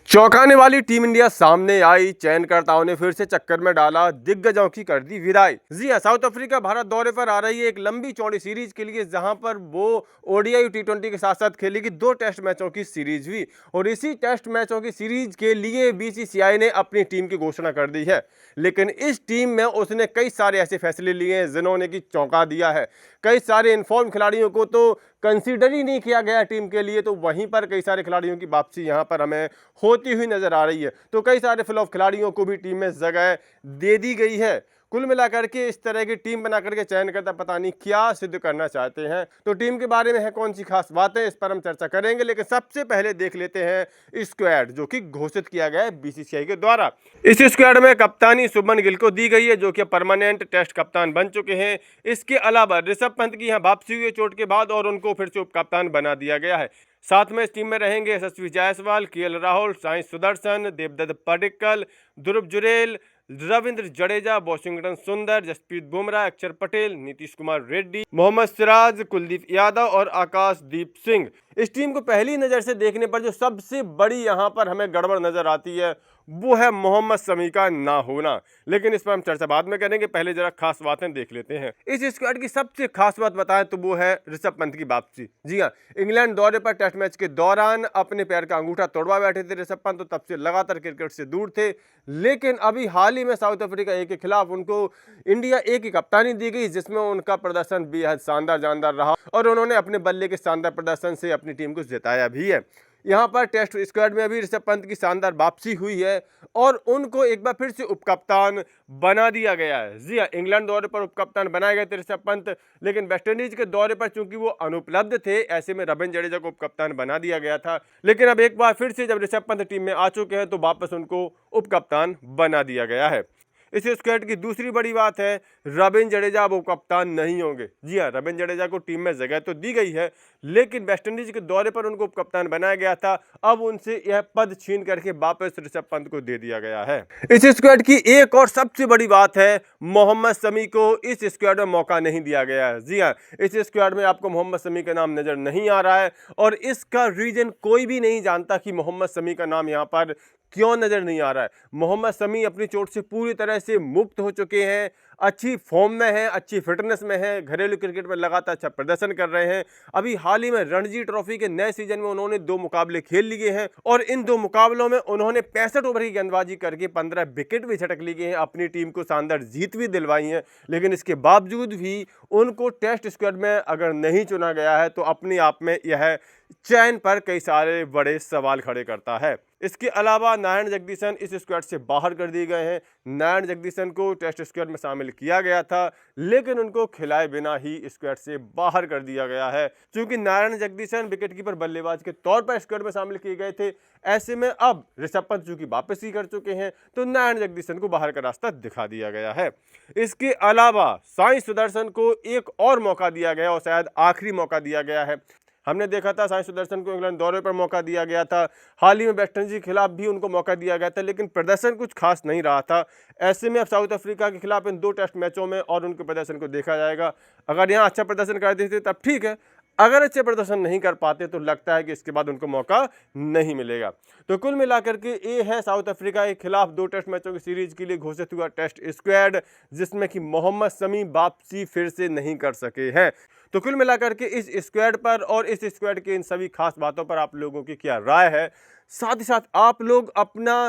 चौंकाने वाली team India सामने आई। चयनकर्ताओं ने फिर से चक्कर में डाला, दिग्गजों की कर दी विदाई। जी हां, साउथ अफ्रीका भारत दौरे पर आ रही है एक लंबी चौड़ी सीरीज के लिए, जहां पर वो ओडीआई टी20 के साथ साथ खेलेगी 2 टेस्ट मैचों की सीरीज भी। और इसी टेस्ट मैचों की सीरीज के लिए बीसीसीआई ने अपनी टीम की घोषणा कर दी है। लेकिन इस टीम में उसने कई सारे ऐसे फैसले लिए हैं जिन्होंने की चौंका दिया है। कई सारे इनफॉर्म खिलाड़ियों को तो कंसीडर ही नहीं किया गया टीम के लिए, तो वहीं पर कई सारे खिलाड़ियों की वापसी यहां पर हमें होती हुई नजर आ रही है। तो कई सारे फ्लॉप खिलाड़ियों को भी टीम में जगह दे दी गई है। कुल मिलाकर के इस तरह की टीम बनाकर के चयनकर्ता पता नहीं क्या सिद्ध करना चाहते हैं। तो टीम के बारे में है कौन सी खास बातें, इस पर हम चर्चा करेंगे। लेकिन सबसे पहले देख लेते हैं स्क्वाड जो कि घोषित किया गया है बीसीसीआई के द्वारा। इस स्क्वाड में कप्तानी शुभमन गिल को दी गई है, जो कि परमानेंट टेस्ट कप्तान बन चुके हैं। इसके अलावा ऋषभ पंत की यहाँ वापसी हुई है चोट के बाद, और उनको फिर से उप कप्तान बना दिया गया है। साथ में इस टीम में रहेंगे यशस्वी जायसवाल, केएल राहुल, साई सुदर्शन, देवदत्त पडिक्कल, ध्रुव जुरेल, रविंद्र जडेजा, वॉशिंगटन सुंदर, जसप्रीत बुमराह, अक्षर पटेल, नीतीश कुमार रेड्डी, मोहम्मद सिराज, कुलदीप यादव और आकाशदीप सिंह। इस टीम को पहली नजर से देखने पर जो सबसे बड़ी यहां पर हमें गड़बड़ नजर आती है वो है मोहम्मद शमी का ना होना। लेकिन इस पर हम चर्चा बाद में करेंगे, पहले जरा खास बातें देख लेते हैं। इस स्क्वाड की सबसे खास बात बताएं तो वो है ऋषभ पंत की वापसी। जी हां, इंग्लैंड दौरे पर टेस्ट मैच के दौरान अपने पैर का अंगूठा तोड़वा बैठे थे ऋषभ पंत, तो तब से लगातार क्रिकेट से दूर थे। लेकिन अभी हाल ही में साउथ अफ्रीका ए के खिलाफ उनको इंडिया ए की कप्तानी दी गई, जिसमें उनका प्रदर्शन बेहद शानदार जानदार रहा और उन्होंने अपने बल्ले के शानदार प्रदर्शन से अपनी टीम को जिताया भी है। यहाँ पर टेस्ट स्क्वाड में अभी ऋषभ पंत की शानदार वापसी हुई है और उनको एक बार फिर से उपकप्तान बना दिया गया है। जी हाँ, इंग्लैंड दौरे पर उपकप्तान बनाए गए थे ऋषभ पंत, लेकिन वेस्टइंडीज के दौरे पर चूंकि वो अनुपलब्ध थे, ऐसे में रविंद्र जडेजा को उपकप्तान बना दिया गया था। लेकिन अब एक बार फिर से जब ऋषभ पंत टीम में आ चुके हैं तो वापस उनको उपकप्तान बना दिया गया है। इस स्क्वाड की दूसरी बड़ी बात है, रविंद्र जडेजा अब कप्तान नहीं होंगे। जी हां, रविंद्र जडेजा को टीम में जगह तो दी गई है, लेकिन वेस्टइंडीज के दौरे पर उनको कप्तान बनाया गया था। अब उनसे यह पद छीन करके वापस ऋषभ पंत को दे दिया गया है। इस स्क्वाड की एक और सबसे बड़ी बात है, मोहम्मद शमी को इस स्क्वाड में मौका नहीं दिया गया है। जी हां, इस स्क्वाड में आपको मोहम्मद शमी का नाम नजर नहीं आ रहा है और इसका रीजन कोई भी नहीं जानता कि मोहम्मद शमी का नाम यहां पर क्यों नजर नहीं आ रहा है। मोहम्मद शमी अपनी चोट से पूरी तरह से मुक्त हो चुके हैं, अच्छी फॉर्म में हैं, अच्छी फिटनेस में हैं, घरेलू क्रिकेट में लगातार अच्छा प्रदर्शन कर रहे हैं। अभी हाल ही में रणजी ट्रॉफी के नए सीजन में उन्होंने 2 मुकाबले खेल लिए हैं और इन 2 मुकाबलों में उन्होंने 65 ओवर की गेंदबाजी करके 15 विकेट भी झटक लिए हैं, अपनी टीम को शानदार जीत भी दिलवाई है। लेकिन इसके बावजूद भी उनको टेस्ट स्क्वाड में अगर नहीं चुना गया है तो अपने आप में यह चयन पर कई सारे बड़े सवाल खड़े करता है। इसके अलावा नारायण जगदीशन इस स्क्वाड से बाहर कर दिए गए हैं। नारायण जगदीशन को टेस्ट स्क्वाड में शामिल किया गया था, लेकिन उनको खिलाए बिना ही स्क्वाड से बाहर कर दिया गया है। क्योंकि नारायण जगदीशन विकेटकीपर बल्लेबाज के तौर पर स्क्वाड में शामिल किए गए थे, ऐसे में अब ऋषभ पंत चूंकि वापसी कर चुके हैं तो नारायण जगदीशन को बाहर का रास्ता दिखा दिया गया है। इसके अलावा साई सुदर्शन को एक और मौका दिया गया और शायद आखिरी मौका दिया गया है। हमने देखा था साई सुदर्शन को इंग्लैंड दौरे पर मौका दिया गया था, हाल ही में वेस्टइंडीज के खिलाफ भी उनको मौका दिया गया था, लेकिन प्रदर्शन कुछ खास नहीं रहा था। ऐसे में अब साउथ अफ्रीका के खिलाफ इन 2 टेस्ट मैचों में और उनके प्रदर्शन को देखा जाएगा। अगर यहाँ अच्छा प्रदर्शन कर देते तब ठीक है, अगर अच्छे प्रदर्शन नहीं कर पाते तो लगता है कि इसके बाद उनको मौका नहीं मिलेगा। तो कुल मिलाकर के ये है साउथ अफ्रीका के खिलाफ 2 टेस्ट मैचों की सीरीज के लिए घोषित हुआ टेस्ट स्क्वाड, जिसमें कि मोहम्मद शमी वापसी फिर से नहीं कर सके हैं। तो कुल मिलाकर के इस स्क्वाड पर और इस स्क्वाड के इन सभी खास बातों पर आप लोगों की क्या राय है, साथ ही साथ आप लोग अपना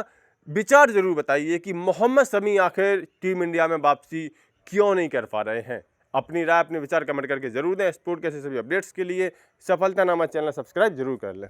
विचार जरूर बताइए कि मोहम्मद शमी आखिर टीम इंडिया में वापसी क्यों नहीं कर पा रहे हैं। अपनी राय, अपने विचार कमेंट करके जरूर दें। स्पोर्ट के सभी अपडेट्स के लिए सफलतानामा चैनल सब्सक्राइब जरूर कर लें।